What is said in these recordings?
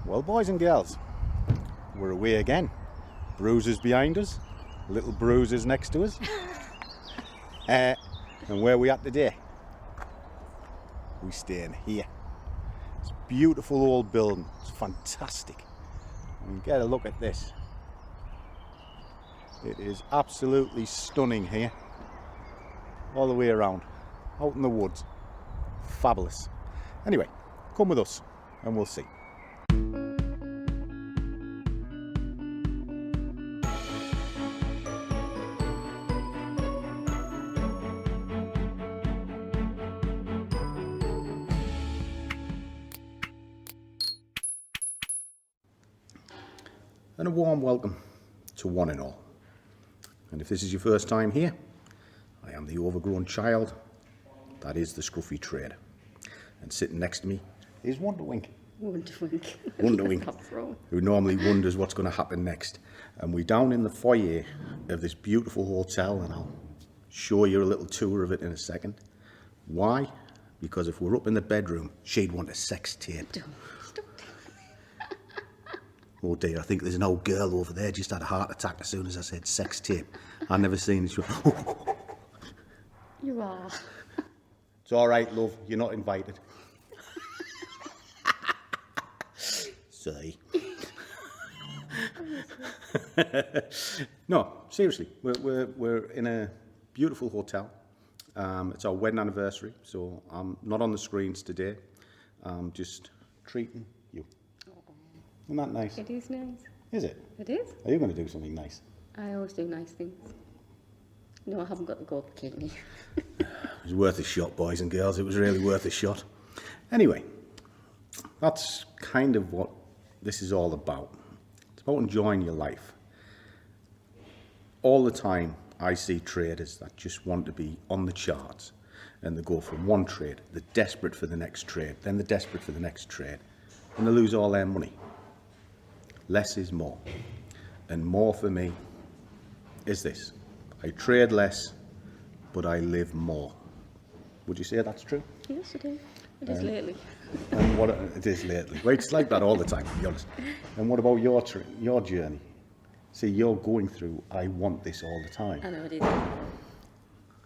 Well, boys and girls, we're away again. Bruises behind us, little bruises next to us. And where are we at today? We're staying here. It's a beautiful old building. It's fantastic. I mean, get a look at this. It is absolutely stunning here. All the way around. Out in the woods. Fabulous. Anyway, come with us and we'll see. And a warm welcome to one and all. And if this is your first time here, I am the overgrown child that is the Scruffy trader. And sitting next to me is Wonderwink. Wonderwink, who normally wonders what's going to happen next. And we're down in the foyer of this beautiful hotel, and I'll show you a little tour of it in a second. Why? Because if we're up in the bedroom, she'd want a sex tape. Oh dear, I think there's an old girl over there just had a heart attack as soon as I said sex tape. I've never seen it. You are. It's all right, love. You're not invited. Sorry. No, seriously, we're in a beautiful hotel. It's our wedding anniversary, so I'm not on the screens today. I'm just treating you. Isn't that nice? It is nice. Is it? It is. Are you going to do something nice? I always do nice things. No, I haven't got the gold bikini. It was worth a shot, boys and girls. It was really worth a shot. Anyway, that's kind of what this is all about. It's about enjoying your life. All the time I see traders that just want to be on the charts, and they go from one trade, they're desperate for the next trade, then they're desperate for the next trade, and they lose all their money. Less is more. And more for me is this. I trade less, but I live more. Would you say that's true? Yes, it is. It is lately. And what it is lately. Well, it's like that all the time, to be honest. And what about your journey? See, you're going through, I want this all the time. I know it is.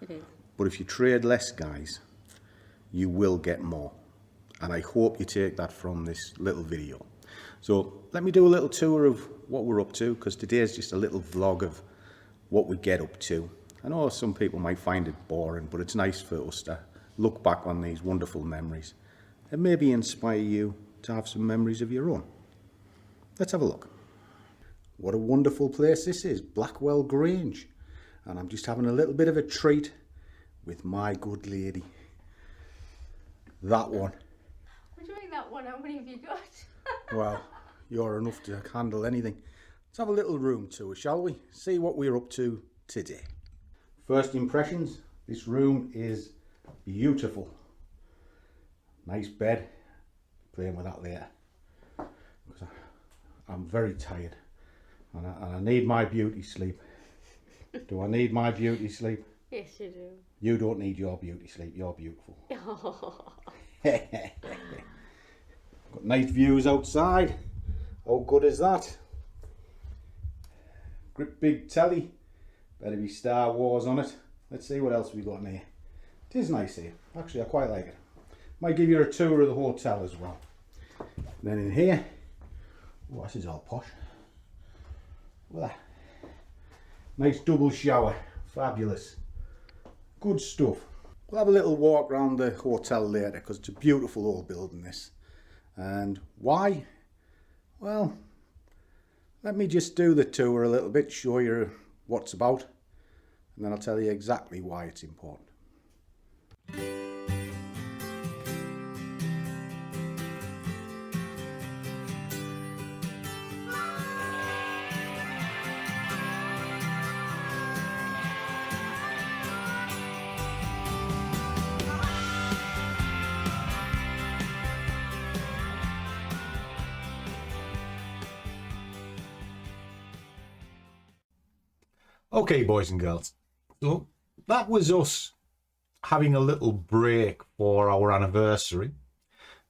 It is. But if you trade less, guys, you will get more. And I hope you take that from this little video. So let me do a little tour of what we're up to, because today is just a little vlog of what we get up to. I know some people might find it boring, but it's nice for us to look back on these wonderful memories and maybe inspire you to have some memories of your own. Let's have a look. What a wonderful place this is, Blackwell Grange. And I'm just having a little bit of a treat with my good lady. That one. What do you mean that one? How many have you got? Well, you're enough to handle anything. Let's have a little room tour, shall we? See what we're up to today. First impressions, this room is beautiful. Nice bed. Playing with that later. Because I'm very tired. And I need my beauty sleep. Do I need my beauty sleep? Yes, you do. You don't need your beauty sleep. You're beautiful. Got nice views outside. How good is that? Grip big telly. Better be Star Wars on it. Let's see what else we got in here. It is nice here. Actually, I quite like it. Might give you a tour of the hotel as well. And then in here, oh, this is all posh. Look at that. Nice double shower. Fabulous. Good stuff. We'll have a little walk around the hotel later because it's a beautiful old building, this. And why? Well, let me just do the tour a little bit, show you what's about, and then I'll tell you exactly why it's important. Okay, boys and girls, so that was us having a little break for our anniversary,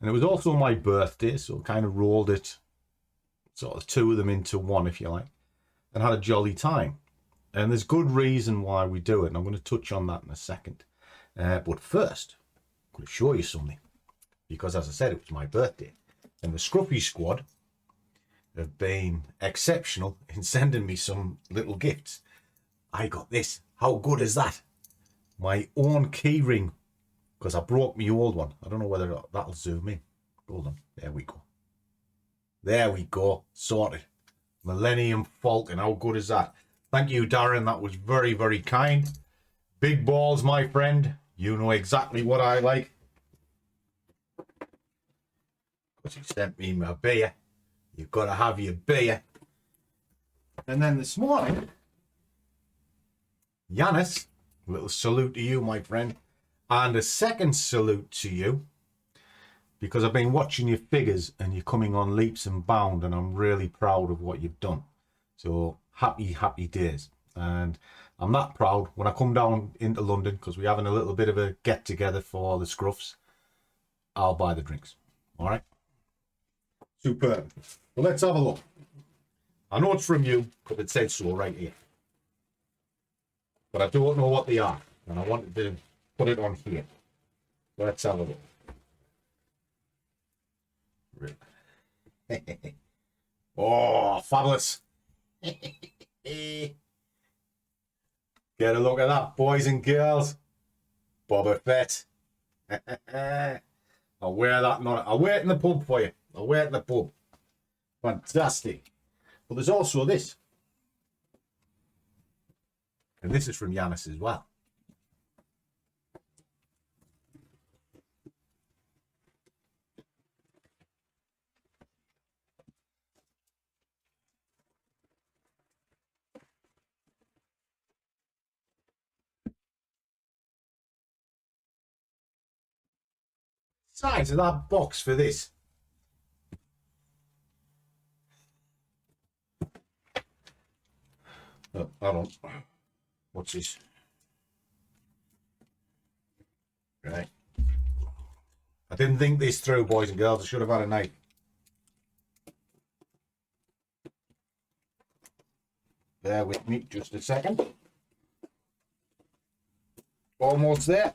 and it was also my birthday, so kind of rolled it sort of two of them into one, if you like, and had a jolly time. And there's good reason why we do it, and I'm going to touch on that in a second. But first, I'm going to show you something, because as I said, it was my birthday, and the Scruffy squad have been exceptional in sending me some little gifts. I got this. How good is that? My own key ring, because I broke my old one. I don't know whether that'll zoom in. Hold on. There we go. There we go. Sorted. Millennium Falcon. How good is that? Thank you, Darren. That was very, very kind. Big balls, my friend. You know exactly what I like. Because he sent me my beer. You've got to have your beer. And then this morning, Yanis, a little salute to you, my friend. And a second salute to you, because I've been watching your figures and you're coming on leaps and bounds, and I'm really proud of what you've done. So happy, happy days. And I'm that proud when I come down into London, because we're having a little bit of a get together for the Scruffs. I'll buy the drinks. All right. Superb. Well, let's have a look. I know it's from you because it says so right here, but I don't know what they are, and I wanted to put it on here. Let's have a look. Oh, fabulous. Get a look at that, boys and girls. Boba Fett. I'll wear that. I'll wear it in the pub for you. I'll wear it in the pub. Fantastic. But there's also this. And this is from Yanis as well. Size of that box for this. Oh, hold on. What's this? Right. I didn't think this through, boys and girls. I should have had a knife. Bear with me just a second. Almost there.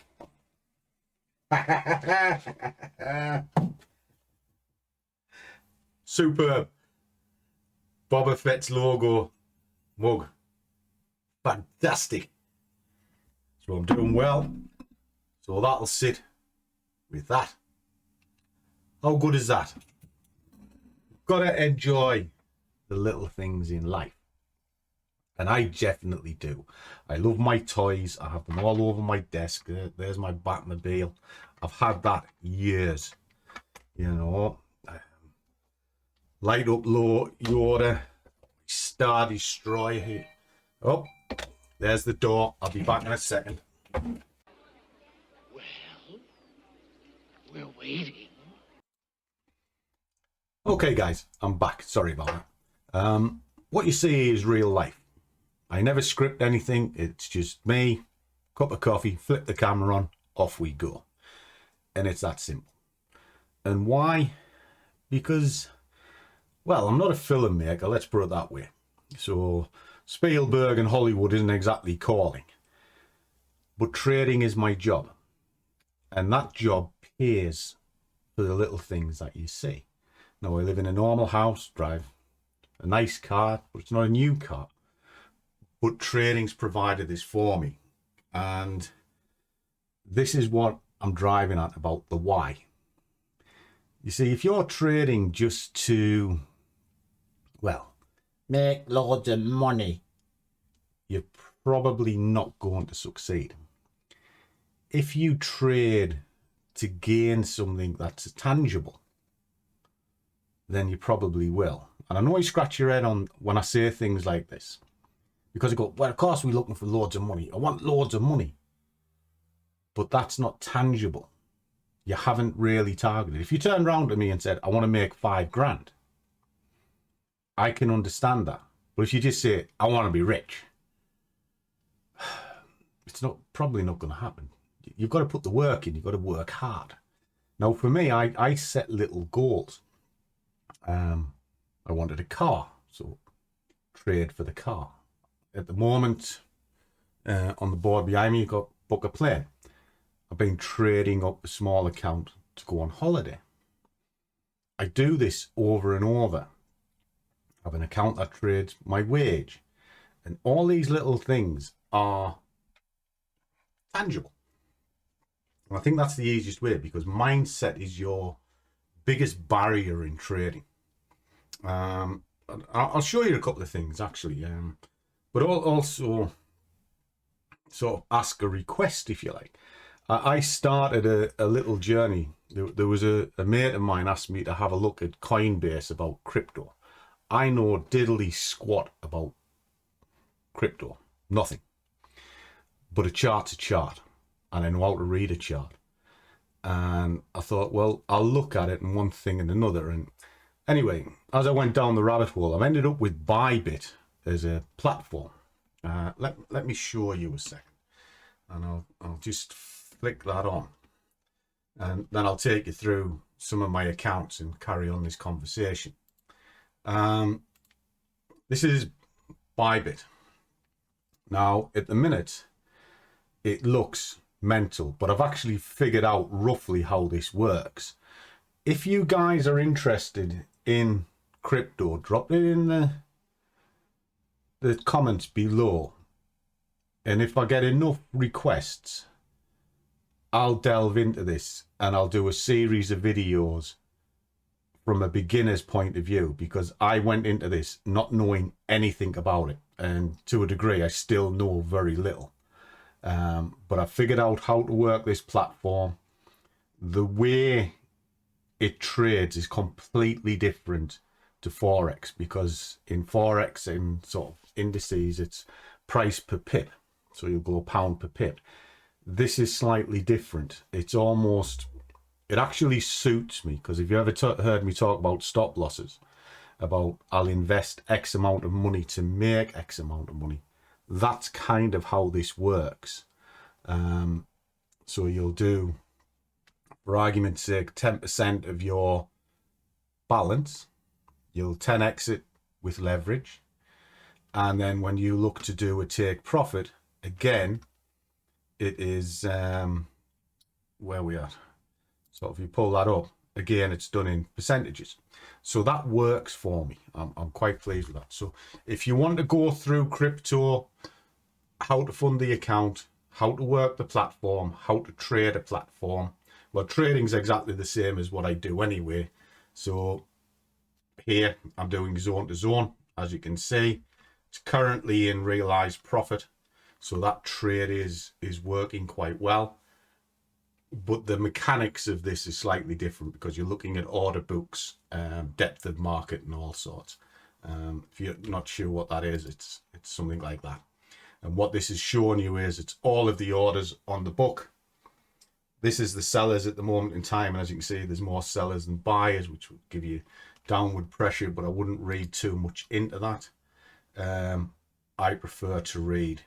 Superb. Boba Fett's logo mug. Fantastic. So I'm doing well. So that'll sit with that. How good is that? Gotta enjoy the little things in life. And I definitely do. I love my toys. I have them all over my desk. There's my Batmobile. I've had that years. You know. Light up low Yoda. Star Destroyer here. Oh, there's the door. I'll be back in a second. Well, we're waiting. Okay, guys, I'm back. Sorry about that. What you see is real life. I never script anything. It's just me, cup of coffee, flip the camera on, off we go. And it's that simple. And why? Because, well, I'm not a filmmaker, let's put it that way. So Spielberg and Hollywood isn't exactly calling. But trading is my job. And that job pays for the little things that you see. Now, I live in a normal house, drive a nice car, but it's not a new car. But trading's provided this for me. And this is what I'm driving at about the why. You see, if you're trading just to, well, make loads of money, you're probably not going to succeed. If you trade to gain something that's tangible, then you probably will. And I know you scratch your head on when I say things like this, because you go, well, of course we're looking for loads of money. I want loads of money. But that's not tangible. You haven't really targeted. If you turned around to me and said, I want to make 5 grand, I can understand that. But if you just say, I want to be rich, it's probably not going to happen. You've got to put the work in. You've got to work hard. Now, for me, I set little goals. I wanted a car, so trade for the car. At the moment, on the board behind me, you've got book a plane. I've been trading up a small account to go on holiday. I do this over and over. I have an account that trades my wage. And all these little things are tangible. And I think that's the easiest way, because mindset is your biggest barrier in trading. I'll show you a couple of things actually, but also sort of ask a request if you like. I started a little journey. There was a mate of mine asked me to have a look at Coinbase about crypto. I know diddly squat about crypto, nothing. But a chart's a chart, and I know how to read a chart. And I thought, well, I'll look at it and one thing and another. And anyway, as I went down the rabbit hole, I've ended up with Bybit as a platform. Let me show you a second, and I'll just flick that on, and then I'll take you through some of my accounts and carry on this conversation. This is Bybit. Now, at the minute, it looks mental, but I've actually figured out roughly how this works. If you guys are interested in crypto, drop it in the comments below, and if I get enough requests, I'll delve into this and I'll do a series of videos from a beginner's point of view, because I went into this not knowing anything about it, and to a degree I still know very little. But I figured out how to work this platform. The way it trades is completely different to Forex, because in Forex, in sort of indices, it's price per pip. So you'll go pound per pip. This is slightly different. It's almost, it actually suits me, because if you ever heard me talk about stop losses, about I'll invest X amount of money to make X amount of money, that's kind of how this works. So you'll do, for argument's sake, 10% of your balance, you'll 10x it with leverage, and then when you look to do a take profit, again, it is where we are. So if you pull that up, again, it's done in percentages. So that works for me. I'm quite pleased with that. So if you want to go through crypto, how to fund the account, how to work the platform, how to trade a platform, well, trading's exactly the same as what I do anyway. So here I'm doing zone to zone, as you can see. It's currently in realized profit, so that trade is working quite well. But the mechanics of this is slightly different, because you're looking at order books, depth of market and all sorts. If you're not sure what that is, it's something like that. And what this is showing you is it's all of the orders on the book. This is the sellers at the moment in time, and as you can see, there's more sellers than buyers, which would give you downward pressure, but I wouldn't read too much into that. I prefer to read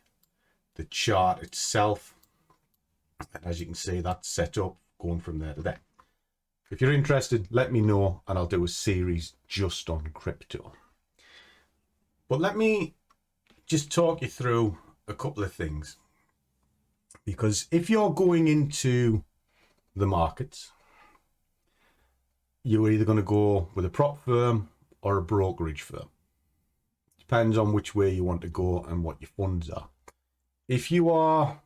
the chart itself, and as you can see, that's set up going from there to there. If you're interested, let me know, and I'll do a series just on crypto. But let me just talk you through a couple of things, because if you're going into the markets, you're either going to go with a prop firm or a brokerage firm. Depends on which way you want to go and what your funds are. If you are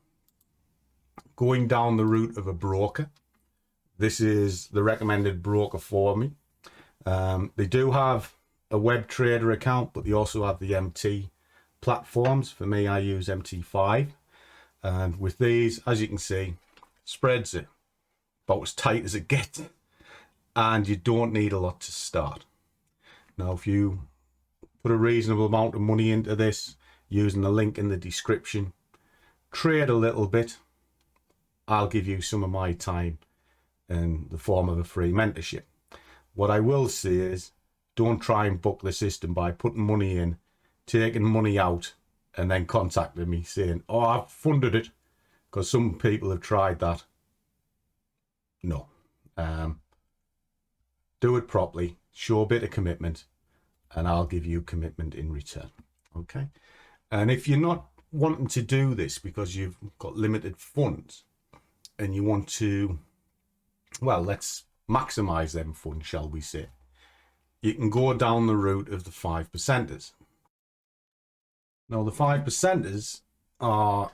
going down the route of a broker, this is the recommended broker for me. They do have a web trader account, but they also have the MT platforms. For me, I use MT5, and with these, as you can see, spreads it about as tight as it gets, and you don't need a lot to start. Now, if you put a reasonable amount of money into this, using the link in the description, trade a little bit, I'll give you some of my time in the form of a free mentorship. What I will say is, don't try and book the system by putting money in, taking money out, and then contacting me saying, oh, I've funded it, because some people have tried that. No. Do it properly, show a bit of commitment, and I'll give you commitment in return. Okay. And if you're not wanting to do this because you've got limited funds and you want to, well, let's maximize them funds, shall we say, you can go down the route of the 5%ers. Now, the 5%ers are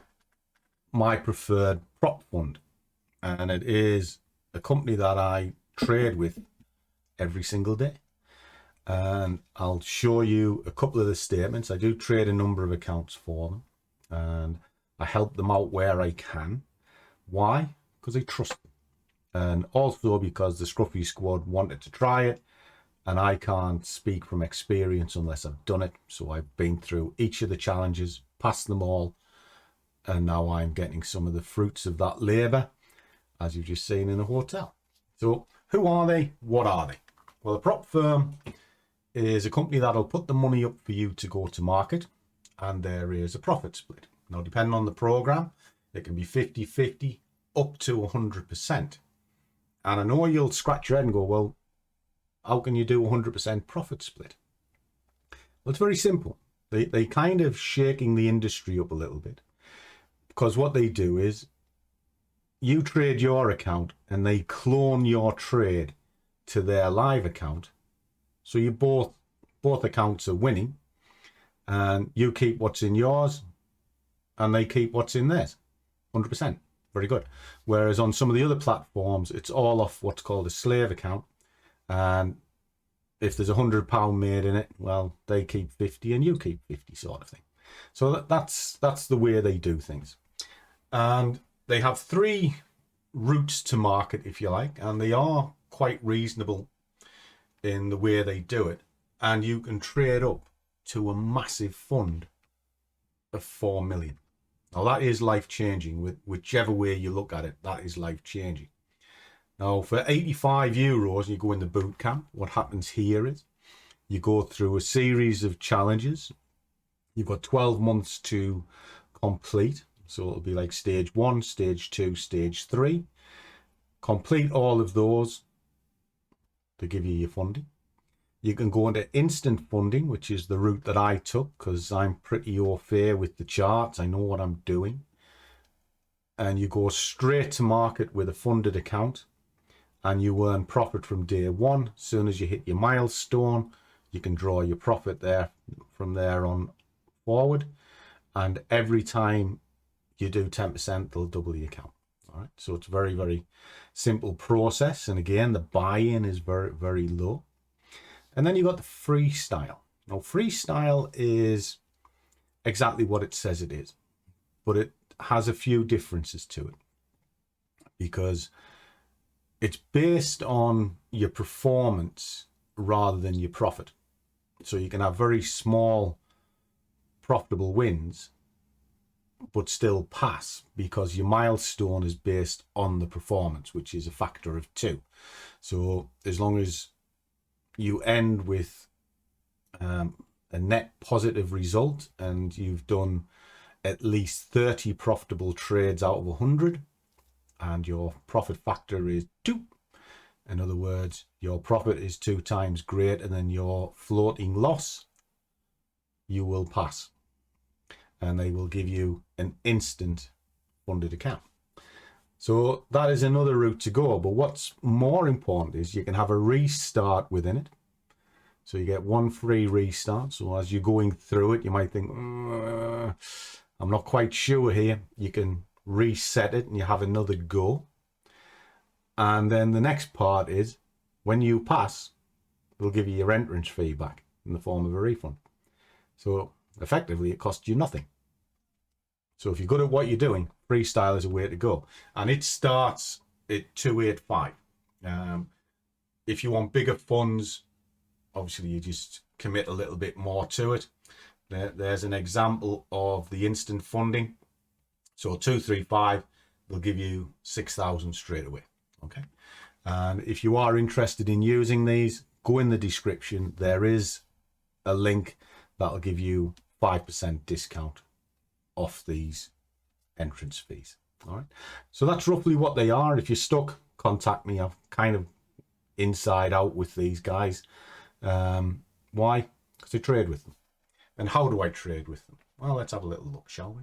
my preferred prop fund, and it is a company that I trade with every single day. And I'll show you a couple of the statements. I do trade a number of accounts for them, and I help them out where I can. Why? Because I trust them, and also because the Scruffy squad wanted to try it, and I can't speak from experience unless I've done it. So I've been through each of the challenges, passed them all, and now I'm getting some of the fruits of that labour, as you've just seen in the hotel. So who are they? What are they? Well, a prop firm is a company that'll put the money up for you to go to market, and there is a profit split. Now, depending on the program, it can be 50-50 up to 100%. And I know you'll scratch your head and go, well, how can you do 100% profit split? Well, it's very simple. They kind of shaking the industry up a little bit, because what they do is you trade your account and they clone your trade to their live account. So you both accounts are winning, and you keep what's in yours and they keep what's in theirs. 100%. Very good. Whereas on some of the other platforms, it's all off what's called a slave account. And if there's £100 made in it, well, they keep 50 and you keep 50, sort of thing. So that's the way they do things. And they have 3 routes to market, if you like, and they are quite reasonable in the way they do it. And you can trade up to a massive fund of 4 million. Now, that is life-changing. With whichever way you look at it, that is life-changing. Now, for €85, you go in the boot camp. What happens here is you go through a series of challenges. You've got 12 months to complete. So it'll be like stage 1, stage 2, stage 3. Complete all of those to give you your funding. You can go into instant funding, which is the route that I took, because I'm pretty au fait with the charts. I know what I'm doing. And you go straight to market with a funded account, and you earn profit from day 1. As soon as you hit your milestone, you can draw your profit there from there on forward. And every time you do 10%, they'll double the account. All right. So it's a very, very simple process. And again, the buy-in is very, very low. And then you've got the freestyle. Now, freestyle is exactly what it says it is, but it has a few differences to it, because it's based on your performance rather than your profit. So you can have very small profitable wins, but still pass, because your milestone is based on the performance, which is a factor of 2. So as long as you end with a net positive result and you've done at least 30 profitable trades out of 100, and your profit factor is 2. In other words, your profit is 2 times greater than your floating loss, you will pass. And they will give you an instant funded account. So that is another route to go. But what's more important is you can have a restart within it. So you get 1 free restart. So as you're going through it, you might think, I'm not quite sure here. You can reset it and you have another go. And then the next part is, when you pass, they'll give you your entrance fee back in the form of a refund. So effectively, it costs you nothing. So if you're good at what you're doing, freestyle is a way to go. And it starts at 285. If you want bigger funds, obviously you just commit a little bit more to it. There's an example of the instant funding. So 235, they'll give you 6,000 straight away. Okay. And if you are interested in using these, go in the description. There is a link that'll give you 5% discount off these entrance fees. All right. So that's roughly what they are. If you're stuck, contact me. I'm kind of inside out with these guys. Why? because I trade with them. And how do I trade with them? Well, let's have a little look, shall we?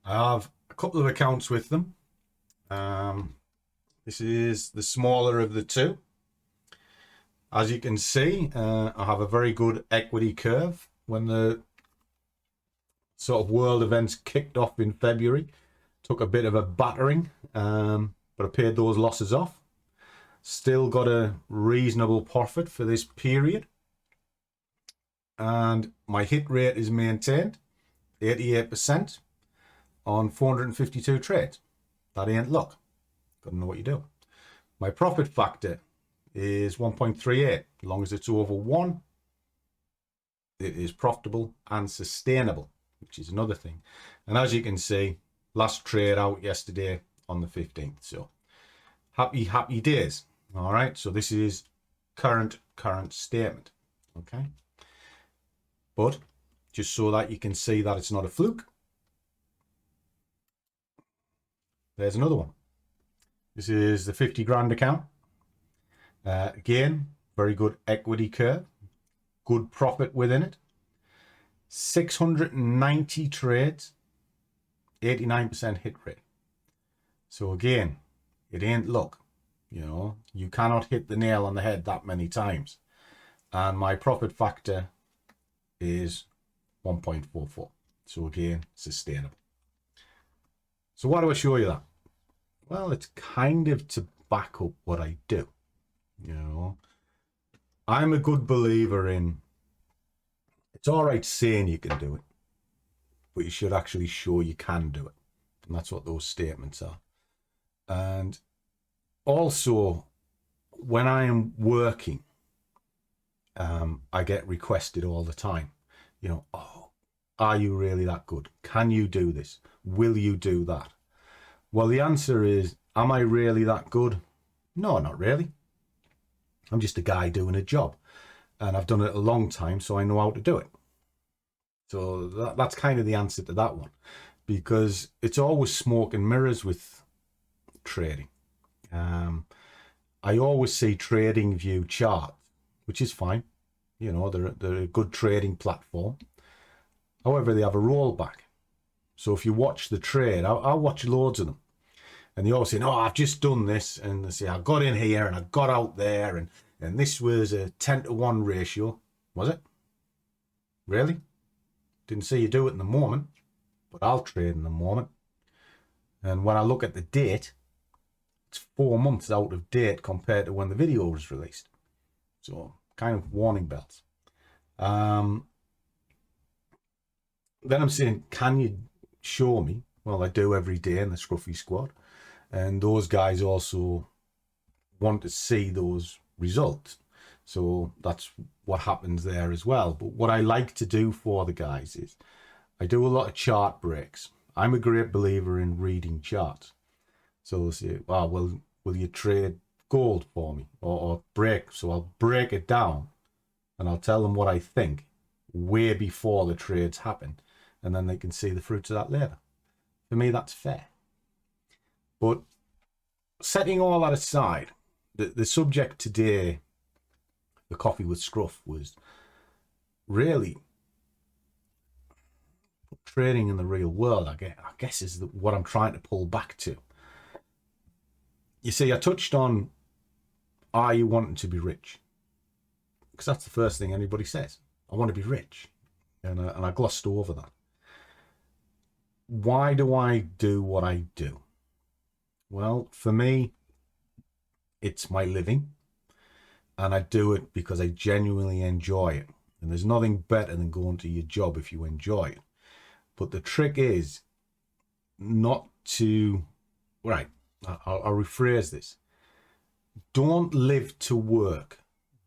I have a couple of accounts with them. This is the smaller of the two. As you can see, I have a very good equity curve. When the sort of world events kicked off in February, took a bit of a battering, but I paid those losses off. Still got a reasonable profit for this period. And my hit rate is maintained, 88% on 452 trades. That ain't luck. Gotta know what you do. My profit factor is 1.38. As long as it's over 1, it is profitable and sustainable, which is another thing. And as you can see, last trade out yesterday on the 15th. So happy days. All right. So this is current statement. Okay. But just so that you can see that it's not a fluke, there's another one. This is the 50 grand account. Again, very good equity curve, good profit within it. 690 trades, 89% hit rate. So again, it ain't luck. You know, you cannot hit the nail on the head that many times. And my profit factor is 1.44. So again, sustainable. So why do I show you that? Well, it's kind of to back up what I do. You know, I'm a good believer in, it's all right saying you can do it, but you should actually show you can do it. And that's what those statements are. And also, when I am working, I get requested all the time, you know, oh, are you really that good? Can you do this? Will you do that? Well, the answer is, am I really that good? No, not really. I'm just a guy doing a job, and I've done it a long time, so I know how to do it. So that's kind of the answer to that one, because it's always smoke and mirrors with trading. I always see TradingView chart, which is fine. You know, they're a good trading platform. However, they have a rollback. So if you watch the trade, I watch loads of them. And they always say, no, I've just done this. And they say, I got in here and I got out there. And this was a 10-to-1 ratio. Was it? Really? Didn't see you do it in the moment. But I'll trade in the moment. And when I look at the date, it's 4 months out of date compared to when the video was released. So kind of warning bells. Then I'm saying, can you show me? Well, I do every day in the Scruffy squad. And those guys also want to see those results. So that's what happens there as well. But what I like to do for the guys is I do a lot of chart breaks. I'm a great believer in reading charts. So they'll say, well, will you trade gold for me or break? So I'll break it down and I'll tell them what I think way before the trades happen. And then they can see the fruits of that later. For me, that's fair. But setting all that aside, the subject today, the coffee with Scruff, was really trading in the real world, I guess is what I'm trying to pull back to. You see, I touched on, are you wanting to be rich? Because that's the first thing anybody says. I want to be rich. And I glossed over that. Why do I do what I do? Well, for me, it's my living. And I do it because I genuinely enjoy it. And there's nothing better than going to your job if you enjoy it. But the trick is not to... Right, I'll rephrase this. Don't live to work.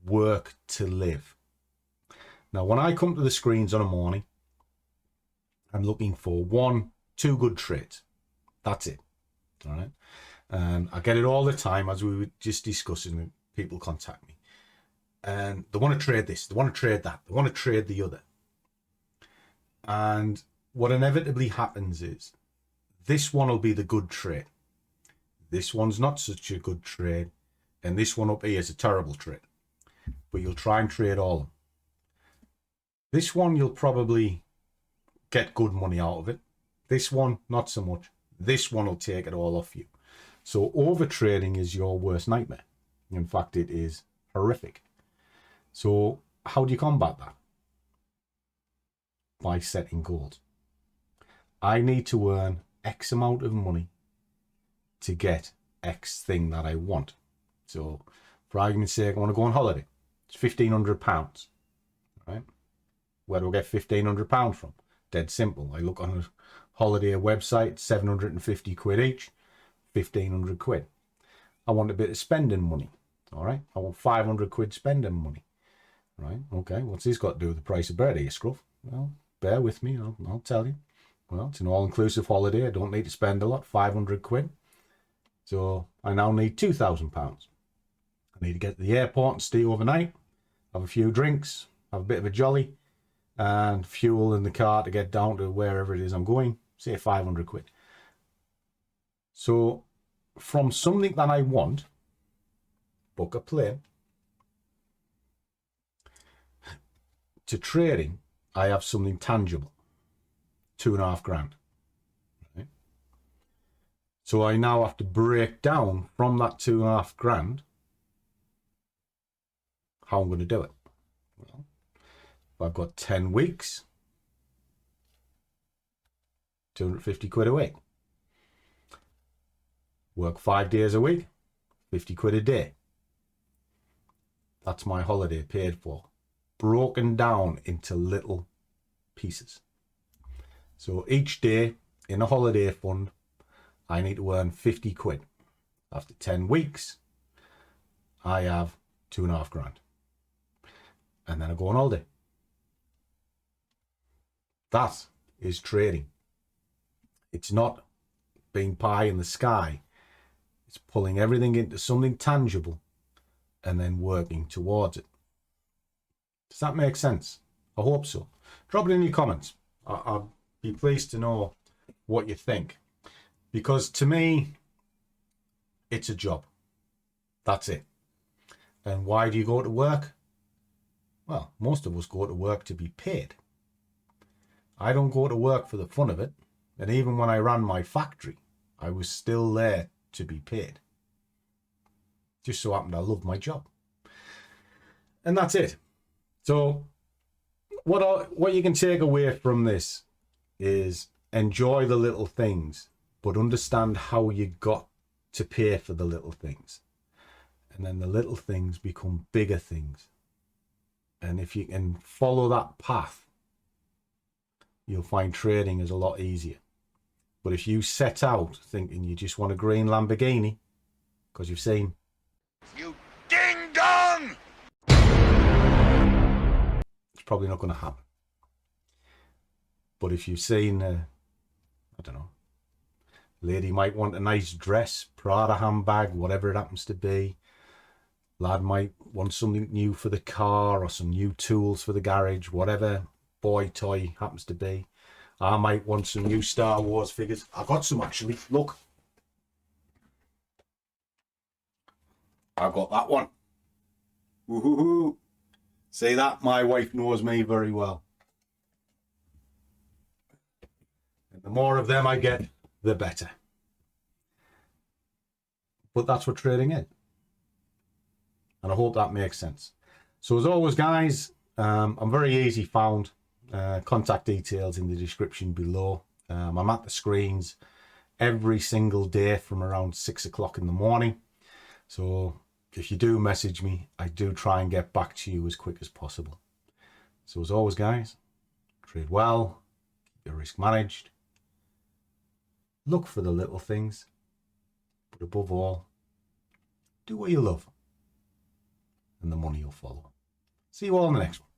Work to live. Now, when I come to the screens on a morning, I'm looking for 1-2 good trades. That's it. All right. And I get it all the time, as we were just discussing. People contact me and they want to trade this, they want to trade that, they want to trade the other. And what inevitably happens is this one will be the good trade. This one's not such a good trade. And this one up here is a terrible trade. But you'll try and trade all of them. This one, you'll probably get good money out of it. This one, not so much. This one will take it all off you. So overtrading is your worst nightmare. In fact, it is horrific. So how do you combat that? By setting goals. I need to earn X amount of money to get X thing that I want. So for argument's sake, I want to go on holiday. It's £1,500, right? Where do I get £1,500 from? Dead simple. I look on a holiday website, 750 quid each, 1,500 quid. I want a bit of spending money, all right? I want 500 quid spending money, right? Okay, what's this got to do with the price of bread here, Scruff? Well, bear with me, I'll tell you. Well, it's an all-inclusive holiday. I don't need to spend a lot, 500 quid. So I now need £2,000. I need to get to the airport and stay overnight, have a few drinks, have a bit of a jolly, and fuel in the car to get down to wherever it is I'm going, say 500 quid. So from something that I want, book a plane, to trading, I have something tangible, 2.5 grand. Right? So I now have to break down from that 2.5 grand how I'm going to do it. Well, if I've got 10 weeks, 250 quid a week. Work 5 days a week, 50 quid a day. That's my holiday paid for. Broken down into little pieces. So each day in a holiday fund, I need to earn 50 quid. After 10 weeks, I have 2.5 grand. And then I go on holiday. That is trading. It's not being pie in the sky. It's pulling everything into something tangible and then working towards it. Does that make sense? I hope so. Drop it in your comments. I'll be pleased to know what you think. Because to me, it's a job. That's it. And why do you go to work? Well, most of us go to work to be paid. I don't go to work for the fun of it. And even when I ran my factory, I was still there to be paid. Just so happened I loved my job. And that's it. So what you can take away from this is enjoy the little things, but understand how you got to pay for the little things. And then the little things become bigger things. And if you can follow that path, you'll find trading is a lot easier. But if you set out thinking you just want a green Lamborghini, because you've seen... You ding-dong! It's probably not going to happen. But if you've seen, I don't know, lady might want a nice dress, Prada handbag, whatever it happens to be. Lad might want something new for the car or some new tools for the garage, whatever boy toy happens to be. I might want some new Star Wars figures. I got some actually. Look. I got that one. Woohoo! See that? My wife knows me very well. And the more of them I get, the better. But that's what trading is. And I hope that makes sense. So as always, guys, I'm very easy found. Contact details in the description below. I'm at the screens every single day from around 6 o'clock in the morning. So if you do message me, I do try and get back to you as quick as possible. So as always, guys, trade well, keep your risk managed, look for the little things, but above all, do what you love, and the money will follow. See you all in the next one.